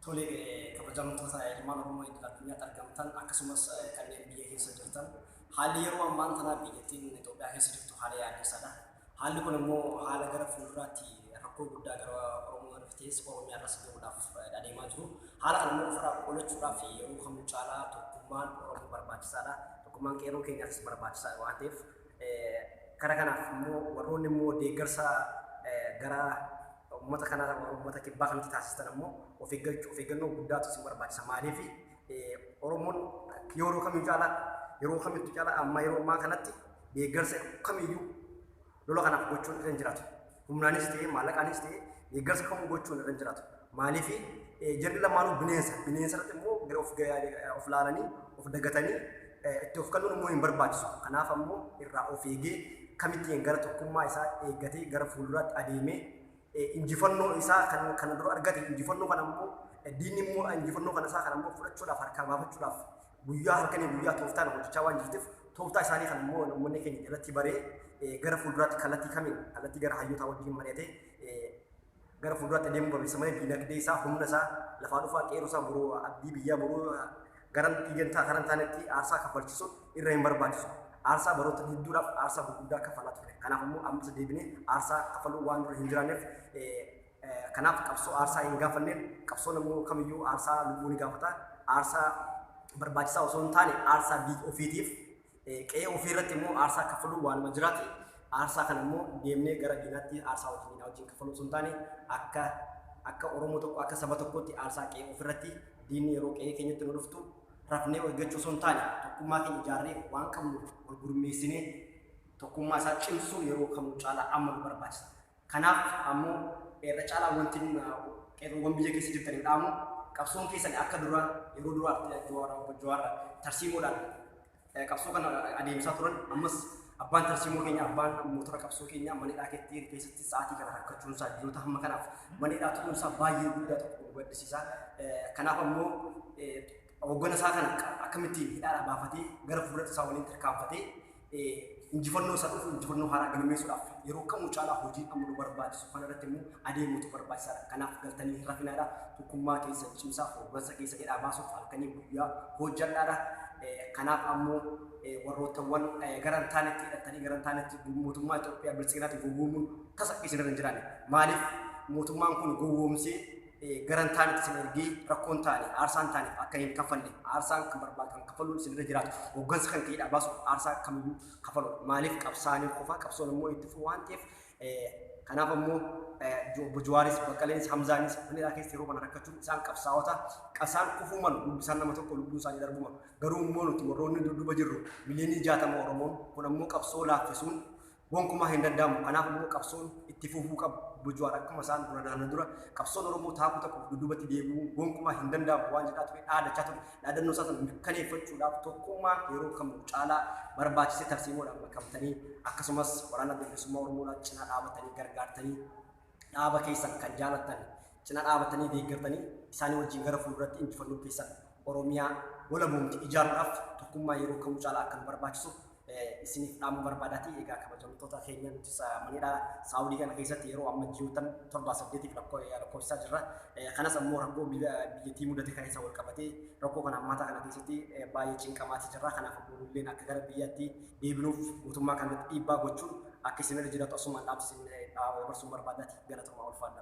Tole kabajamtoota ilmaan Oromoo idil addunyaatti argamtan akkasumas kanneen biyya keessa jirtan haalli yeroo ammaan tanaa biyyattiin Itoophiyaa keessa jirtu haala yaaddeessaadha. Haalli kun immoo haala gara fuulduraatti rakkoo guddaa gara Oromoo dhuftees Oromiyaa irras gahuudhaaf adeemaa jiru. Haala kana immoo ofirraa qolachuudhaaf yeroo kamuu caalaa tokkummaan Oromoo barbaachisaadha. Tokkummaan qeerroo keenyaafis barbaachisaa waan ta'eef kara kanaaf immoo warroonni immoo deeggarsa gara ummata kana ummata kibbaa kanatti taasistan ammoo of eeggannoo guddaatu isin barbaachisa. Maaliif Oromoon yeroo kamitti caalaa amma yeroo ammaa kanatti deeggarsa kamiyyuu lola kanaaf gochuun irra hin jiraatu. Humnaanis ta'ee maallaqaanis ta'ee deeggarsa kamuu gochuun irra hin jiraatu. Maaliif jarri lamaanuu bineensa irratti immoo of laalanii of dagatanii itti of kennuun immoo hin barbaachisu. Kanaaf ammoo irraa of eegee kamittiin gara tokkummaa isaa eeggatee gara fuulduraatti adeemee injifannoo isaa kan dura argate injifannoo kana immoo diinni immoo injifannoo kana isaa kana immoo fudhachuudhaaf harkaa baafachuudhaaf guyyaa halkanii guyyaa tooftaan hojjechaa waan jirteef tooftaa isaanii kan immoo namoonni keenya irratti baree gara fuulduraatti kallattii gara hayyootaa wajjin mari'atee gara fuulduraatti adeemuu barbaachisa malee diinagdee isaa humna isaa lafaa dhufaa qeerroo isaa boroo abdii biyyaa boroo garan dhiigantaa karan taanetti aarsaa kaffalchisuun irra hin barbaachisu. Aarsaa baroota hedduudhaaf aarsaa gurguddaa kaffalaa ture. Kanaaf immoo ammas deebinee aarsaa kaffaluu waan dura hin jiraanneef kanaaf qabsoo aarsaa hin gaafanneen qabsoon immoo kamiyyuu aarsaa lubbuu ni gaafata. Aarsaa barbaachisaa osoo hin taane aarsaa biyya ofiitiif qe'ee ofii irratti immoo aarsaa kaffaluu waanuma jiraate aarsaa kana immoo deemnee gara diinaatti aarsaa wajjin kaffaluu osoo hin taane akka Oromoo tokko akka saba tokkootti aarsaa qe'ee ofii irratti diinni yeroo qe'ee keenyatti nu dhuftu rafnee eeggachuu osoo hin taane tokkummaa keenya ijaarree waan qabnu wal gurmeessinee tokkummaa isaa cimsuu yeroo kamuu caalaa amma nu barbaachisa. Kanaaf ammoo irra caalaa wanti qeerroowwan biyya keessa jirtan hin dhaamu qabsoon keessan akka yeroo duraa tarsiimoodhaan qabsoo kana adeemsaa turan ammas abbaan tarsiimoo keenya abbaan motora qabsoo keenya manidhaa keessatti sa'aatii kana harkachuun isaa jiroota hamma kanaaf manidhaa turuun isaa baay'ee guddaa tokko gaddisiisa. Kanaaf ammoo hoggana isaa kana akkamittiin hidhaadhaa baafatee gara fuuldura isaa waliin tarkaanfatee injifannoo isaa dhufu injifannoo haaraa galmeessuudhaaf yeroo kamuu caalaa hojii amma nu barbaachisu kana irratti immoo adeemuutu barbaachisaadha. Kanaaf galtanii hin rafinaadha. Tokkummaa keessa cimsaa hooggansa keessa hidhaa baasuuf halkanii guyyaa hojjadhaadha. Kanaaf ammoo warrootawwan garan taanetti hidhatanii garan taanetti mootummaa Itoophiyaa bilchiinaatti gowwoomuun tasa isin hin jiraanne. Maaliif mootummaan kun gowwoomsee garan taanetti isin ergee rakkoon taane aarsaan taaneef akka hin kaffalle aarsaan kan barbaadan kaffaluun isin irra jiraatu hooggansa kan hidhaa baasuuf aarsaa kamiyyuu kaffalu. Maaliif qabsaanii qofa qabsoon immoo itti fufu waan ta'eef kanaaf ammoo Bujuwaaris Baqqaleenis Hamzaanis manidhaa keessa yeroo kana rakkachuun isaan qabsaa'ota qabsaan kufuu malu lubbisaan nama tokko lubbuu isaanii darbuu malu. Garuu immoo nuti warroonni dudduuba jirru miliyoonii 60 Oromoon kun ammoo qabsoo laaffisuun gonkumaa hin danda'amu. Kanaaf immoo qabsoon itti fufuu qabu. Bujuwaar akkuma isaan dura qabsoon Oromoo taakuu tokko dudduubatti deebi'uu gonkumaa hin danda'amu waan jedhaa ture dhaadachaa ture. Dhaadannoo isaa sana mirkaneeffachuudhaaf tokkummaa yeroo kamuu caalaa barbaachisee tarsiimoodhaan makamtanii akkasumas waraana bilisummaa Oromoodhaan cinaa dhaabatanii gargaartanii dhaaba keessan kan jaalattan cinaa dhaabatanii deeggartanii isaanii wajjin gara fuulduratti injifannoo keessan Oromiyaa walaboomti ijaaruudhaaf tokkummaa yeroo kamuu caalaa akka nu barbaachisu isiniif dhaamuu barbaadaati. Egaa kabajamtoota keenya nuti manidhaa Saawudii kana keessatti yeroo amma ji'oottan 7-8 lakkoofsisaa jirra. Kanas ammoo rakkoo biyyattii mudate kan isa wal qabatee rakkoo kana ammaataa kana keessatti baay'ee cinqamaatii jirra. Kanaaf ammoo illeen akka gara biyyaatti deebinuuf mootummaa kanatti dhiibbaa gochuun akka isin irra jiraatu asumaan dhaabsisin dabarsuun barbaadaati. Galatoomaa ulfaadha.